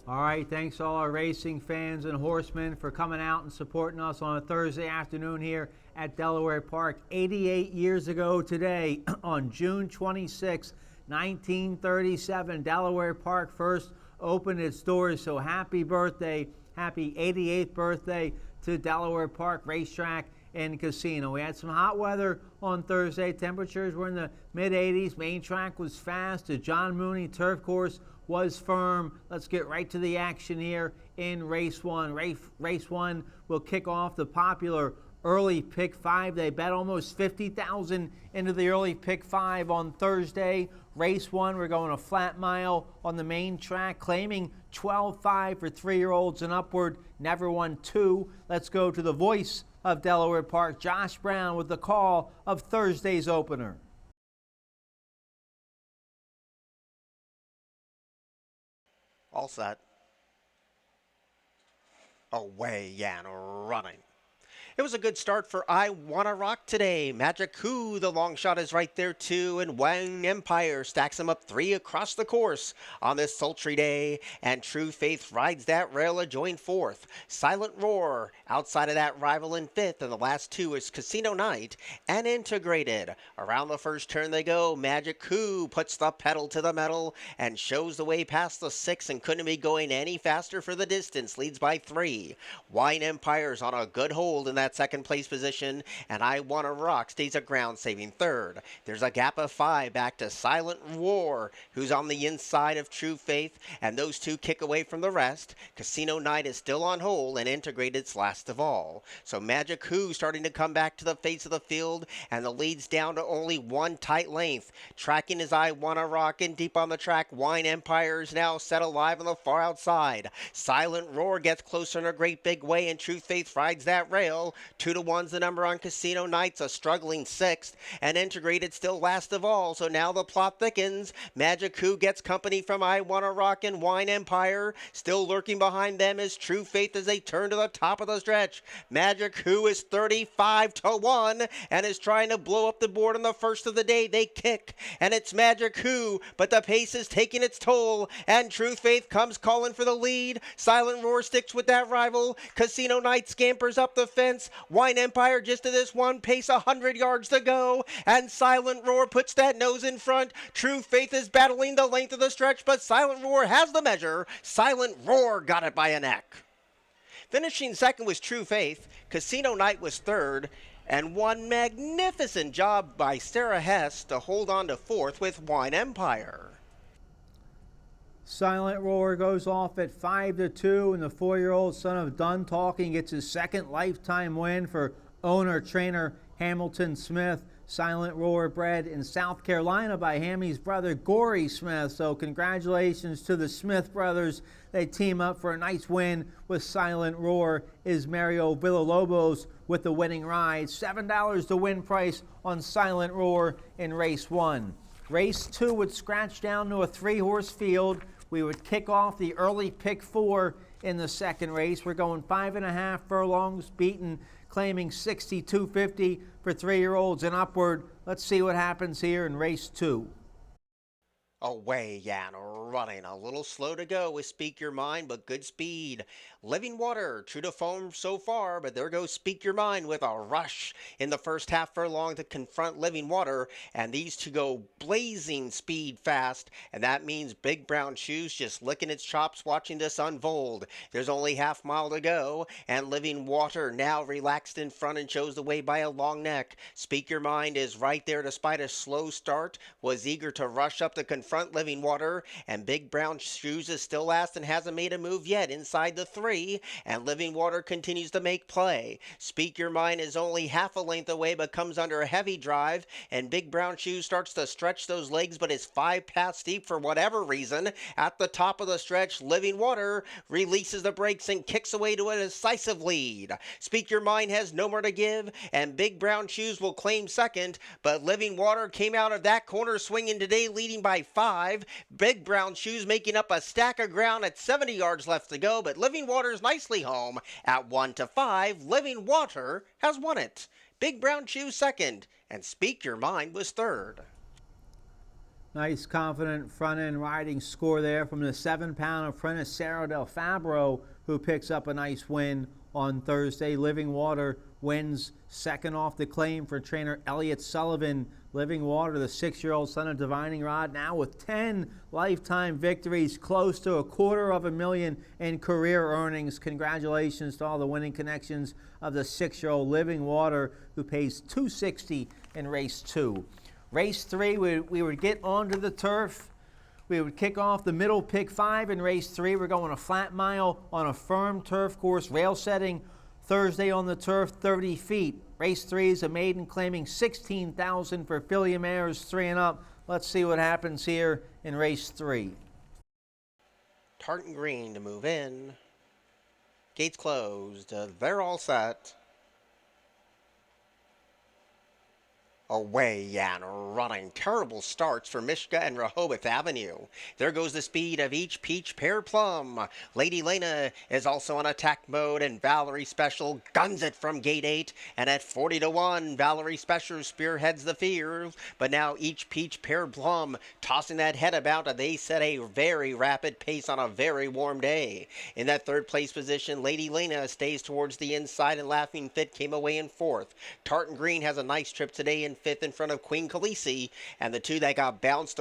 All right, thanks all our racing fans and horsemen for coming out and supporting us on a Thursday afternoon here at Delaware Park. 88 years ago today, on June 26, 1937, Delaware Park first opened its doors. So happy birthday, happy 88th birthday to Delaware Park Racetrack and Casino. We had some hot weather on Thursday. Temperatures were in the mid-80s. Main track was fast. The John Mooney turf course was firm. Let's get right to the action here in race one. Race one will kick off the popular early pick five. They bet almost 50,000 into the early pick five on Thursday. Race one, we're going a flat mile on the main track, claiming 12.5 for 3-year-olds and upward. Never won 2. Let's go to the voice of Delaware Park, Josh Brown, with the call of Thursday's opener. All set. Away and running. It was a good start for I Wanna Rock today. Magic Coup, the long shot, is right there too, and Wang Empire stacks him up 3 across the course on this sultry day, and True Faith rides that rail a joint 4th. Silent Roar outside of that rival in 5th, and the last 2 is Casino Night and Integrated. Around the first turn they go. Magic Coup puts the pedal to the metal and shows the way past the 6 and couldn't be going any faster for the distance. Leads by 3. Wine Empire's on a good hold in that second place position, and I Wanna Rock stays a ground saving 3rd. There's a gap of 5 back to Silent War, who's on the inside of True Faith, and those 2 kick away from the rest. Casino Night is still on hold, and Integrated's last of all. So Magic Coup starting to come back to the face of the field, and the lead's down to only 1 tight length. Tracking is I Wanna Rock, and deep on the track, Wine Empire is now set alive on the far outside. Silent Roar gets closer in a great big way, and True Faith rides that rail. 2-1's the number on Casino Nights, a struggling 6th, and Integrated still last of all. So now the plot thickens. Magic Coup gets company from I Wanna Rock and Wine Empire. Still lurking behind them is True Faith as they turn to the top of the stretch. Magic Coup is 35-1 and is trying to blow up the board on the first of the day. They kick, and it's Magic Coup, but the pace is taking its toll, and True Faith comes calling for the lead. Silent Roar sticks with that rival. Casino Night scampers up the fence. Wine Empire just to this one pace, 100 yards to go, and Silent Roar puts that nose in front. True Faith is battling the length of the stretch, but Silent Roar has the measure. Silent Roar got it by a neck. Finishing second was True Faith. Casino Night was 3rd, and one magnificent job by Sarah Hess to hold on to 4th with Wine Empire. Silent Roar goes off at 5-2, and the 4-year-old son of Done Talking gets his second lifetime win for owner-trainer Hamilton Smith. Silent Roar bred in South Carolina by Hammy's brother Gory Smith. So congratulations to the Smith brothers. They team up for a nice win with Silent Roar. Is Mario Villalobos with the winning ride. $7 the win price on Silent Roar in race 1. Race 2 would scratch down to a 3-horse field. We would kick off the early pick 4 in the second race. We're going 5.5 furlongs, beaten, claiming 62.50 for 3-year-olds and upward. Let's see what happens here in race 2. Away and running. A little slow to go with Speak Your Mind, but good speed. Living Water, true to form so far, but there goes Speak Your Mind with a rush in the first half furlong to confront Living Water, and these two go blazing speed fast, and that means Big Brown Shoes just licking its chops watching this unfold. There's only half mile to go, and Living Water now relaxed in front and shows the way by a long neck. Speak Your Mind is right there despite a slow start, was eager to rush up to confront Living Water, and Big Brown Shoes is still last and hasn't made a move yet inside the 3, and Living Water continues to make play. Speak Your Mind is only half a length away but comes under a heavy drive, and Big Brown Shoes starts to stretch those legs but is 5 paths deep for whatever reason. At the top of the stretch, Living Water releases the brakes and kicks away to a decisive lead. Speak Your Mind has no more to give, and Big Brown Shoes will claim second, but Living Water came out of that corner swinging today leading by 5. Big Brown Shoes making up a stack of ground at 70 yards left to go, but Living Water's nicely home at 1-5. Living Water has won it. Big Brown Shoes second, and Speak Your Mind was third. Nice, confident front-end riding score there from the 7-pound apprentice Sarah Del Fabro, who picks up a nice win on Thursday. Living Water wins second off the claim for trainer Elliott Sullivan. Living Water, the 6-year-old son of Divining Rod, now with 10 lifetime victories, close to $250,000 in career earnings. Congratulations to all the winning connections of the 6-year-old Living Water, who pays $260 in race 2. Race 3, we would get onto the turf. We would kick off the middle pick 5 in race 3. We're going a flat mile on a firm turf course, rail setting Thursday on the turf, 30 feet. Race 3 is a maiden claiming $16,000 for filly mares 3 and up. Let's see what happens here in race 3. Tartan Green to move in. Gates closed. They're all set. Away and running. Terrible starts for Mishka and Rehoboth Avenue. There goes the speed of each Peach Pear Plum. Lady Lena is also on attack mode, and Valerie Special guns it from gate 8. And at 40-1, Valerie Special spearheads the field. But now each Peach Pear Plum tossing that head about, and they set a very rapid pace on a very warm day. In that third place position, Lady Lena stays towards the inside, and Laughing Fit came away in fourth. Tartan Green has a nice trip today in fifth in front of Queen Khaleesi, and the two that got bounced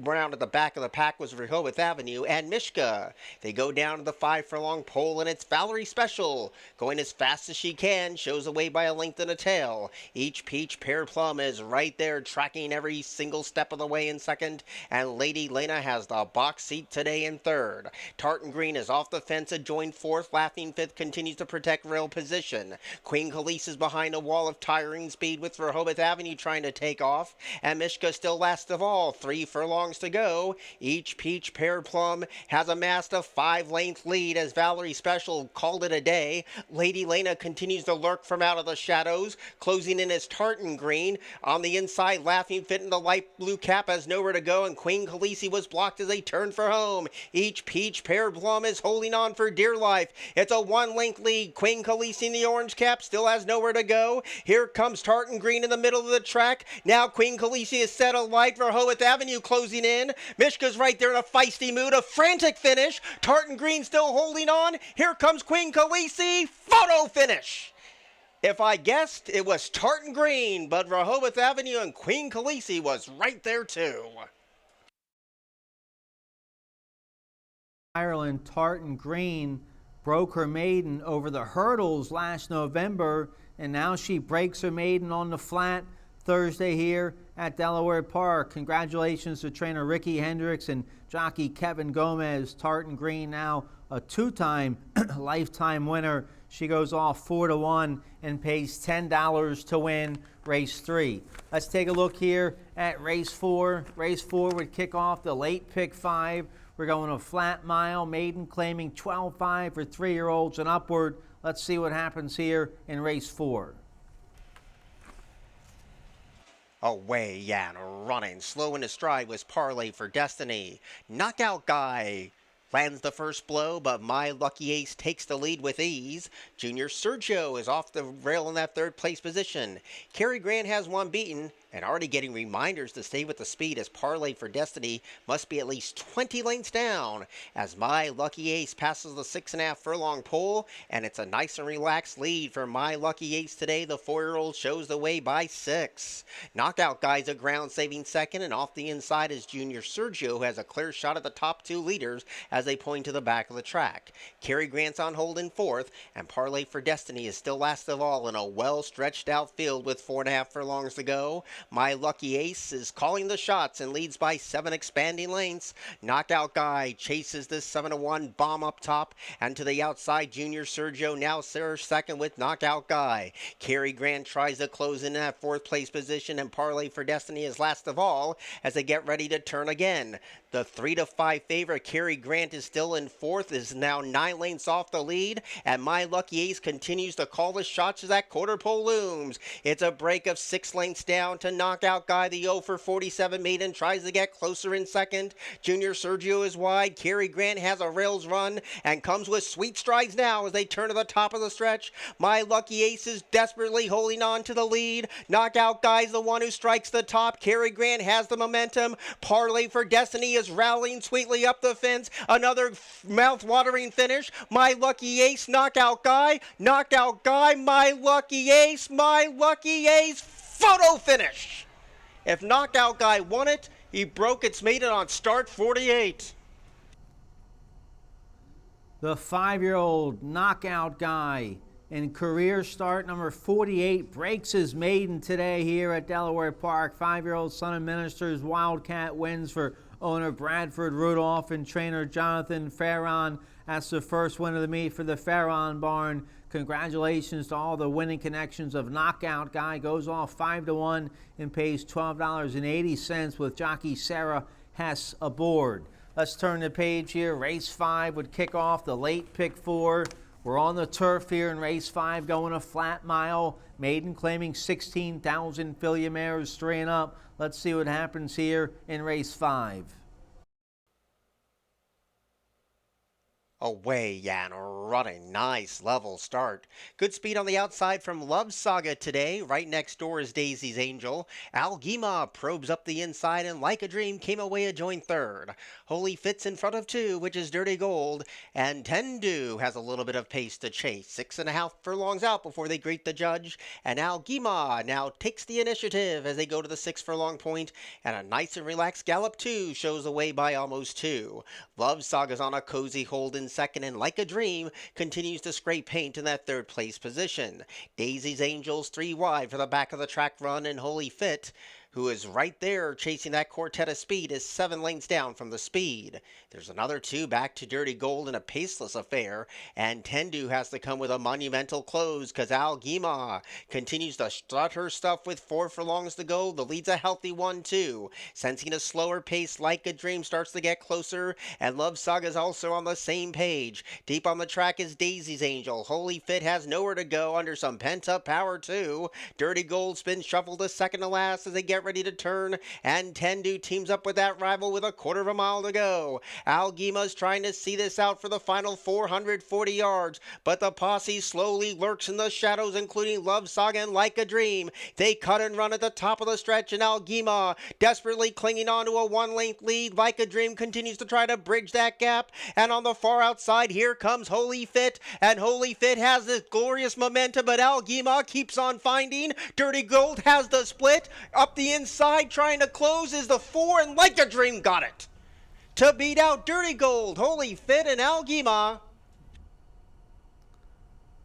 around at the back of the pack was Rehoboth Avenue and Mishka. They go down to the 5 furlong pole, and it's Valerie Special going as fast as she can, shows away by a length and a tail. Each Peach Pear Plum is right there tracking every single step of the way in second, and Lady Lena has the box seat today in third. Tartan Green is off the fence and joined fourth. Laughing Fifth continues to protect rail position. Queen Khaleesi is behind a wall of tiring speed with Rehoboth Avenue trying to take off, and Mishka still last of all. 3 furlongs to go. Each Peach Pear Plum has amassed a 5-length lead as Valerie Special called it a day. Lady Lena continues to lurk from out of the shadows. Closing in is Tartan Green. On the inside, Laughing Fit in the light blue cap has nowhere to go, and Queen Khaleesi was blocked as they turned for home. Each Peach Pear Plum is holding on for dear life. It's a 1-length lead. Queen Khaleesi in the orange cap still has nowhere to go. Here comes Tartan Green in the middle of the track. Now Queen Khaleesi is set alight. Rehoboth Avenue closing in. Mishka's right there in a feisty mood. A frantic finish. Tartan Green still holding on. Here comes Queen Khaleesi. Photo finish. If I guessed, it was Tartan Green, but Rehoboth Avenue and Queen Khaleesi was right there too. Ireland, Tartan Green broke her maiden over the hurdles last November, and now she breaks her maiden on the flat Thursday here at Delaware Park. Congratulations to trainer Ricky Hendricks and jockey Kevin Gomez. Tartan Green now a 2-time lifetime winner. She goes off 4-1 and pays $10 to win race 3. Let's take a look here at race 4. Race 4 would kick off the late pick 5. We're going a flat mile, maiden claiming 12.5 for 3-year-olds and upward. Let's see what happens here in race 4. Away and running. Slow in his stride was Parlay for Destiny. Knockout Guy lands the first blow, but My Lucky Ace takes the lead with ease. Junior Sergio is off the rail in that third place position. Cary Grant has one beaten and already getting reminders to stay with the speed as Parlay for Destiny must be at least 20 lengths down as My Lucky Ace passes the 6.5 furlong pole, and it's a nice and relaxed lead for My Lucky Ace today. The 4-year-old shows the way by 6. Knockout Guy's a ground-saving second, and off the inside is Junior Sergio, who has a clear shot at the top 2 leaders as they point to the back of the track. Cary Grant's on hold in 4th, and Parlay for Destiny is still last of all in a well-stretched out field with 4.5 furlongs to go. My Lucky Ace is calling the shots and leads by 7 expanding lengths. Knockout Guy chases this 7-1 bomb up top, and to the outside, Junior Sergio now serves second with Knockout Guy. Cary Grant tries to close in that 4th place position, and Parlay for Destiny is last of all as they get ready to turn again. The 3-5 favorite, Cary Grant, is still in fourth, is now 9 lengths off the lead, and My Lucky Ace continues to call the shots as that quarter pole looms. It's a break of 6 lengths down to Knockout Guy. The 0 for 47 maiden tries to get closer in second. Junior Sergio is wide. Cary Grant has a rails run and comes with sweet strides now as they turn to the top of the stretch. My Lucky Ace is desperately holding on to the lead. Knockout Guy's the one who strikes the top. Cary Grant has the momentum. Parlay for Destiny is rallying sweetly up the fence. Another mouth-watering finish. My Lucky Ace, Knockout Guy, My Lucky Ace, photo finish. If Knockout Guy won it, he broke its maiden on start 48. The 5-year-old Knockout Guy in career start number 48 breaks his maiden today here at Delaware Park. 5-year-old son of ministers Wildcat wins for owner Bradford Rudolph and trainer Jonathan Farron. That's the first win of the meet for the Farron barn. Congratulations to all the winning connections of Knockout Guy. Goes off 5-1 and pays $12.80 with jockey Sarah Hess aboard. Let's turn the page here. Race 5 would kick off the late pick 4. We're on the turf here in race 5, going a flat mile. Maiden claiming 16,000. Fill your mares 3 and up. Let's see what happens here in race 5. Away and running. Nice level start. Good speed on the outside from Love Saga today. Right next door is Daisy's Angel. Algima probes up the inside and Like a Dream came away a joint third. Holy Fit's in front of 2, which is Dirty Gold. And Tendu has a little bit of pace to chase. 6.5 furlongs out before they greet the judge. And Algima now takes the initiative as they go to the 6 furlong point. And a nice and relaxed gallop 2 shows the way by almost 2. Love Saga's on a cozy hold in second, and Like a Dream continues to scrape paint in that third place position. Daisy's Angels 3 wide for the back of the track run, and Holy Fit, who is right there chasing that quartet of speed, is 7 lengths down from the speed. There's another 2 back to Dirty Gold in a paceless affair, and Tendu has to come with a monumental close because Algima continues to strut her stuff with 4 furlongs to go. The lead's a healthy 1-2. Sensing a slower pace, Like a Dream starts to get closer, and Love Saga's also on the same page. Deep on the track is Daisy's Angel. Holy Fit has nowhere to go under some pent-up power too. Dirty Gold spins shuffled to second to last as they get ready to turn, and Tendu teams up with that rival with a quarter of a mile to go. Algima's trying to see this out for the final 440 yards, but the posse slowly lurks in the shadows, including Love Saga and Like a Dream. They cut and run at the top of the stretch, and Algima desperately clinging on to a 1-length lead. Like a Dream continues to try to bridge that gap, and on the far outside, here comes Holy Fit, and Holy Fit has this glorious momentum, but Algima keeps on finding. Dirty Gold has the split. Up the inside, trying to close is the 4, and Like a Dream got it to beat out Dirty Gold, Holy Fit, and Algima.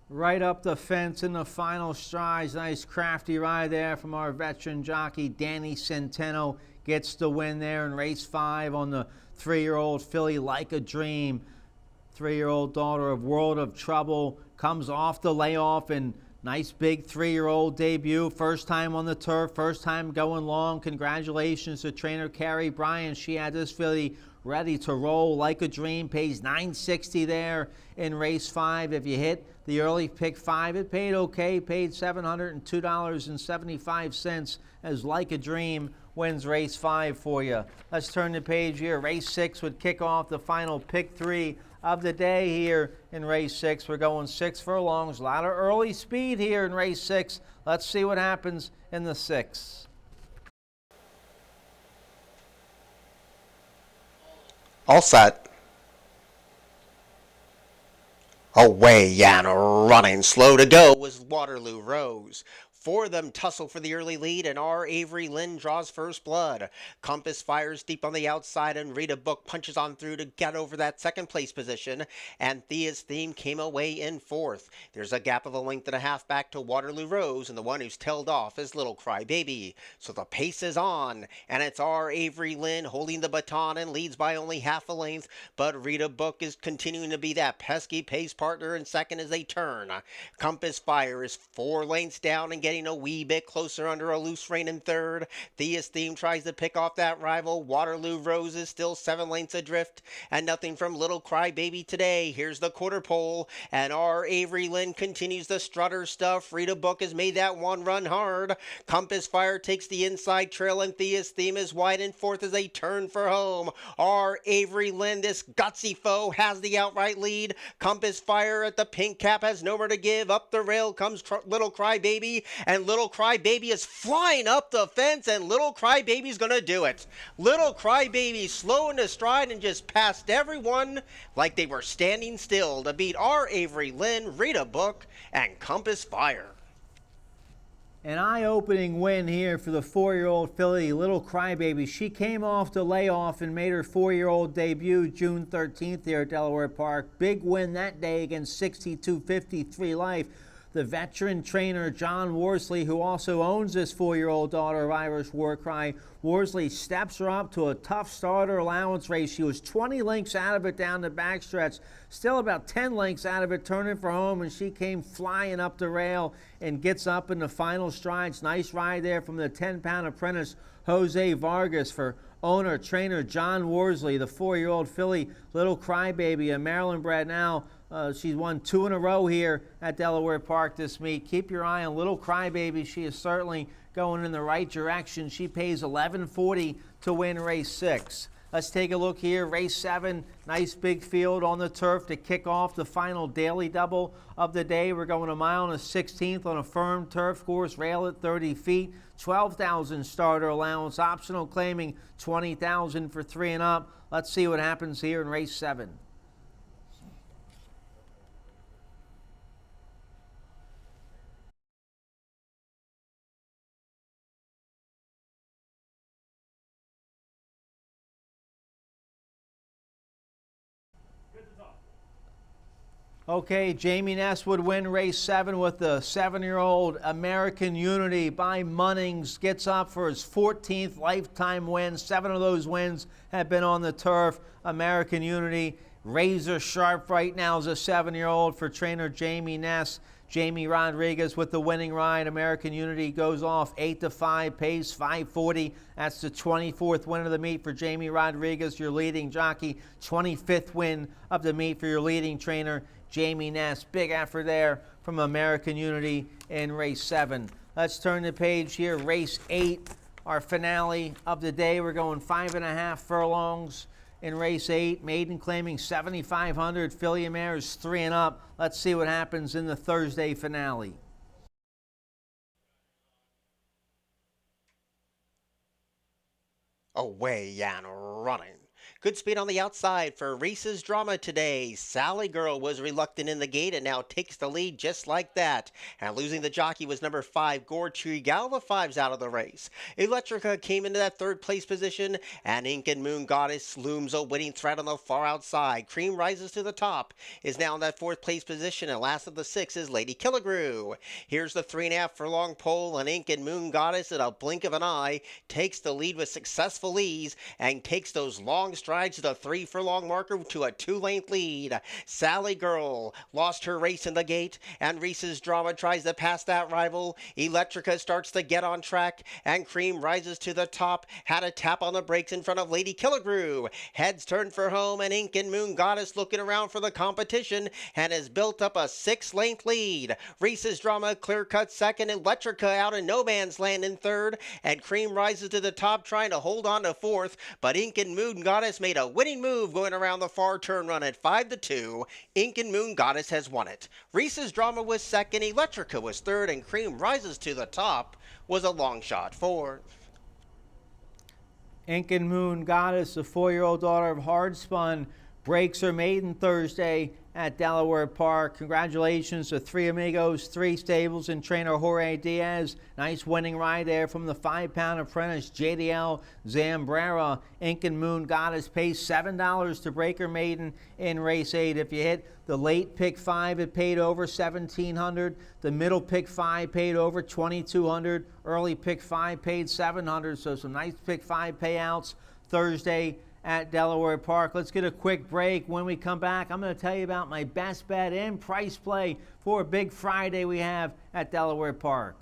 Right up the fence in the final strides. Nice crafty ride there from our veteran jockey Danny Centeno. Gets the win there in race 5 on the 3-year-old filly Like a Dream. 3-year-old daughter of World of Trouble comes off the layoff and nice big 3-year-old debut. First time on the turf, first time going long. Congratulations to trainer Carrie Bryan. She had this filly ready to roll. Like a Dream pays $9.60 there in race 5. If you hit the early pick 5, it paid okay. Paid $702.75 as Like a Dream wins race 5 for you. Let's turn the page here. Race 6 would kick off the final pick 3 of the day here in race 6. We're going 6 furlongs. A lot of early speed here in race 6. Let's see what happens in the 6. All set. Away and running. Slow to go was Waterloo Rose. 4 of them tussle for the early lead, and R. Avery Lynn draws first blood. Compass fires deep on the outside, and Rita Book punches on through to get over that second place position, and Thea's Theme came away in 4th. There's a gap of a length and a half back to Waterloo Rose, and the one who's tailed off is Little Cry Baby. So the pace is on, and it's R. Avery Lynn holding the baton and leads by only half a length, but Rita Book is continuing to be that pesky pace partner in second as they turn. Compass Fire is 4 lengths down and getting getting a wee bit closer under a loose rein in third. Thea's Theme tries to pick off that rival. Waterloo Rose is still 7 lengths adrift, and nothing from Little Crybaby today. Here's the quarter pole, and our Avery Lynn continues the strutter stuff. Rita Book has made that one run hard. Compass Fire takes the inside trail, and Thea's Theme is wide in fourth as they turn for home. Our Avery Lynn, this gutsy foe, has the outright lead. Compass Fire at the pink cap has nowhere to give. Up the rail comes Little Crybaby, and Little Crybaby is flying up the fence, and Little Crybaby's gonna do it. Little Crybaby slow into stride and just passed everyone like they were standing still to beat our Avery Lynn, Rita Book, and Compass Fire. An eye-opening win here for the 4-year-old filly, Little Crybaby. She came off the layoff and made her 4-year-old debut June 13th here at Delaware Park. Big win that day against 6253 Life. The veteran trainer John Worsley, who also owns this 4-year-old daughter of Irish Warcry, Worsley steps her up to a tough starter allowance race. She was 20 lengths out of it down the backstretch, still about 10 lengths out of it turning for home, and she came flying up the rail and gets up in the final strides. Nice ride there from the 10-pound apprentice Jose Vargas for owner, trainer John Worsley. The 4-year-old filly, Little Crybaby, a Maryland bred now. She's won 2 in a row here at Delaware Park this meet. Keep your eye on Little Crybaby. She is certainly going in the right direction. She pays $11.40 to win race 6. Let's take a look here. Race 7, nice big field on the turf to kick off the final daily double of the day. We're going a mile and a 16th on a firm turf course, rail at 30 feet. 12,000 starter allowance, optional claiming 20,000 for 3 and up. Let's see what happens here in race 7. Okay, Jamie Ness would win race 7 with the 7-year-old American Unity by Munnings. Gets up for his 14th lifetime win. 7 of those wins have been on the turf. American Unity, razor sharp right now as a 7-year-old for trainer Jamie Ness. Jamie Rodriguez with the winning ride. American Unity goes off 8-5, pays $5.40. That's the 24th win of the meet for Jamie Rodriguez, your leading jockey. 25th win of the meet for your leading trainer, Jamie Ness. Big effort there from American Unity in race 7. Let's turn the page here. Race 8, our finale of the day. We're going 5.5 furlongs in race 8. Maiden claiming 7,500. Filly and mares 3 and up. Let's see what happens in the Thursday finale. Away and running. Good speed on the outside for Reese's Drama today. Sally Girl was reluctant in the gate and now takes the lead just like that. And losing the jockey was number 5, Gortree Gal. The 5's out of the race. Electrica came into that 3rd place position, and Ink and Moon Goddess looms a winning threat on the far outside. Cream Rises to the Top is now in that 4th place position, and last of the 6 is Lady Killigrew. Here's the 3.5 furlong pole, and Ink and Moon Goddess in a blink of an eye takes the lead with successful ease and takes those long strides to the 3 furlong marker to a 2-length lead. Sally Girl lost her race in the gate, and Reese's Drama tries to pass that rival. Electrica starts to get on track, and Cream Rises to the Top had a tap on the brakes in front of Lady Killigrew. Heads turn for home, and Ink and Moon Goddess looking around for the competition and has built up a 6-length lead. Reese's Drama clear cut second, Electrica out in no man's land in third, and Cream Rises to the Top trying to hold on to fourth, but Ink and Moon Goddess made a winning move going around the far turn run at 5-2. Ink and Moon Goddess has won it. Reese's Drama was second, Electrica was third, and Cream Rises to the Top was a long shot fourth. Ink and Moon Goddess, the 4-year-old daughter of Hardspun, breaks her maiden Thursday at Delaware Park. Congratulations to 3 Amigos, 3 Stables, and trainer Jorge Diaz. Nice winning ride there from the 5-pound apprentice JDL Zambrera. Ink and Moon Goddess pays $7 to break her maiden in race 8. If you hit the late pick 5, it paid over $1,700. The middle pick 5 paid over $2,200. Early pick 5 paid $700. So some nice pick 5 payouts Thursday at Delaware Park. Let's get a quick break. When we come back, I'm going to tell you about my best bet and price play for a big Friday we have at Delaware Park.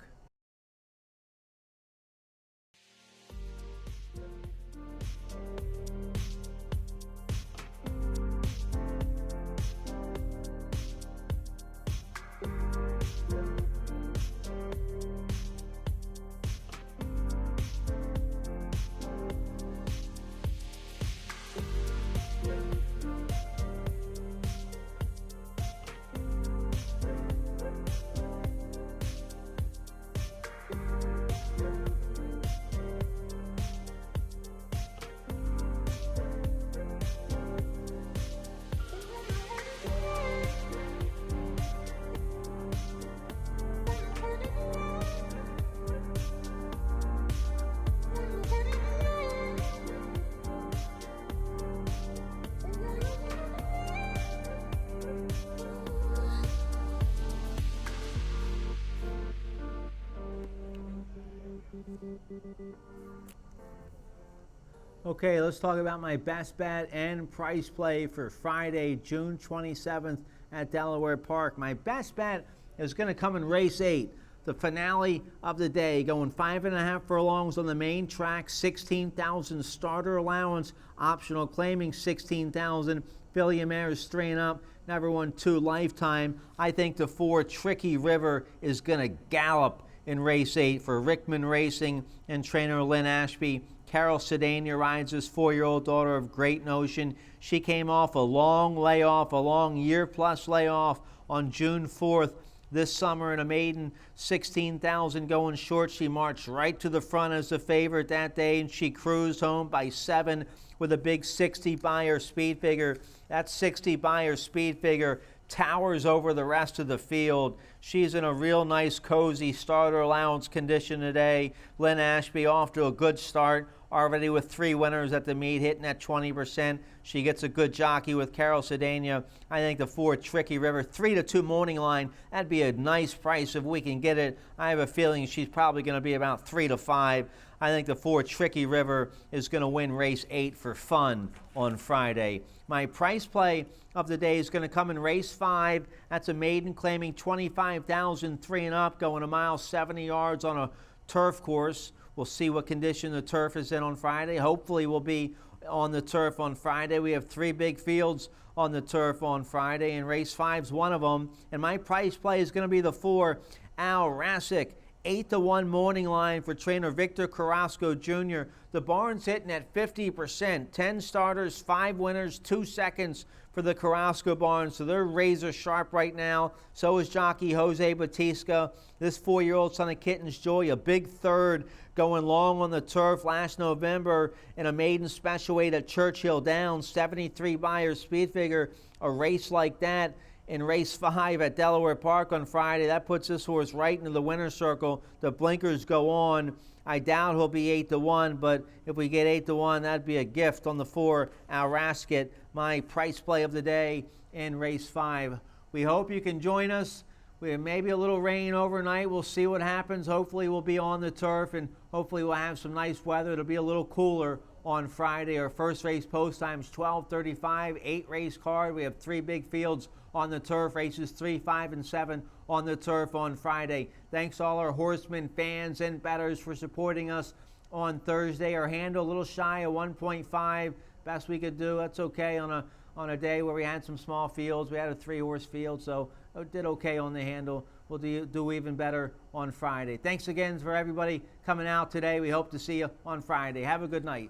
Okay, let's talk about my best bet and price play for Friday, June 27th at Delaware Park. My best bet is going to come in race 8, the finale of the day, going 5.5 furlongs on the main track, 16,000 starter allowance, optional claiming 16,000. Filly mares 3 and up, never won 2 lifetime. I think the 4 Tricky River is going to gallop in race 8 for Rickman Racing and trainer Lynn Ashby. Carol Sedania rides his 4-year-old daughter of Great Notion. She came off a long layoff, a long year-plus layoff on June 4th this summer in a maiden 16,000 going short. She marched right to the front as the favorite that day, and she cruised home by 7 with a big 60 Beyer speed figure. That 60 Beyer speed figure towers over the rest of the field. She's in a real nice, cozy starter allowance condition today. Lynn Ashby off to a good start, already with 3 winners at the meet, hitting at 20%. She gets a good jockey with Carol Sedania. I think the 4 Tricky River, 3-2 morning line, that'd be a nice price if we can get it. I have a feeling she's probably going to be about 3-5. I think the 4 Tricky River is going to win race 8 for fun on Friday. My price play of the day is going to come in race 5. That's a maiden claiming 25,000, 3 and up, going a mile 70 yards on a turf course. We'll see what condition the turf is in on Friday. Hopefully we'll be on the turf on Friday. We have 3 big fields on the turf on Friday, and race 5's one of them. And my price play is going to be the 4 Al Rassick, 8-1 morning line for trainer Victor Carrasco Jr. The barn's hitting at 50%. 10 starters, 5 winners, 2 seconds for the Carrasco barn. So they're razor sharp right now. So is jockey Jose Batista. This 4-year-old son of Kitten's Joy, a big third going long on the turf last November in a maiden special weight at Churchill Downs. 73 Beyer speed figure. A race like that in race 5 at Delaware Park on Friday, that puts this horse right into the winner's circle. The blinkers go on. I doubt he'll be 8-1, but if we get 8-1, that'd be a gift on the 4 Al Rassick, my price play of the day in race 5. We hope you can join us. We have maybe a little rain overnight. We'll see what happens. Hopefully we'll be on the turf, and hopefully we'll have some nice weather. It'll be a little cooler on Friday. Our first race post time is 12:35, 8 race card. We have 3 big fields on the turf, races 3, 5, and 7 on the turf on Friday. Thanks to all our horsemen, fans, and bettors for supporting us on Thursday. Our handle a little shy of 1.5. Best we could do. That's okay on a day where we had some small fields. We had a 3-horse field, so it did okay on the handle. We'll do even better on Friday. Thanks again for everybody coming out today. We hope to see you on Friday. Have a good night.